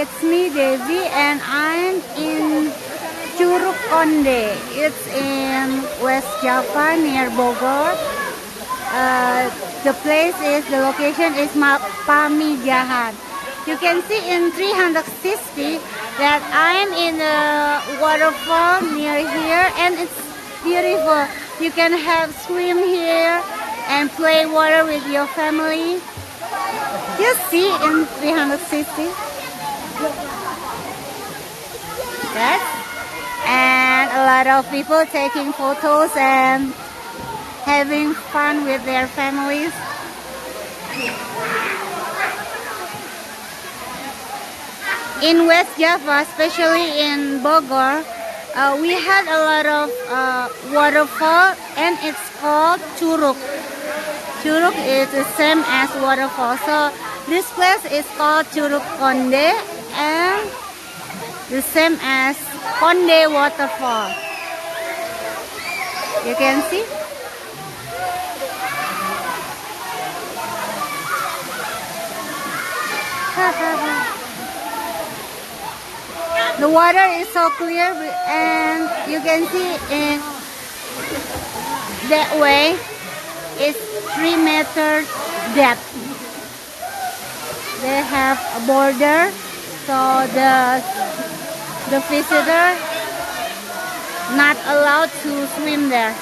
it's me Devi and I'm in Curug Konde. It's in West Java near Bogor. The location is Pamijahan. You can see in 360 that I'm in a waterfall near here and it's beautiful. You can have swim here and play water with your family. You see in 360. Yes. And a lot of people taking photos and having fun with their families. In West Java, especially in Bogor, we had a lot of waterfall and it's called Curug. Curug is the same as waterfall. So this place is called Curug Konde and the same as Konde waterfall. You can see. The water is so clear and you can see in that way it's 3 meters depth. They have a border so the visitor not allowed to swim there.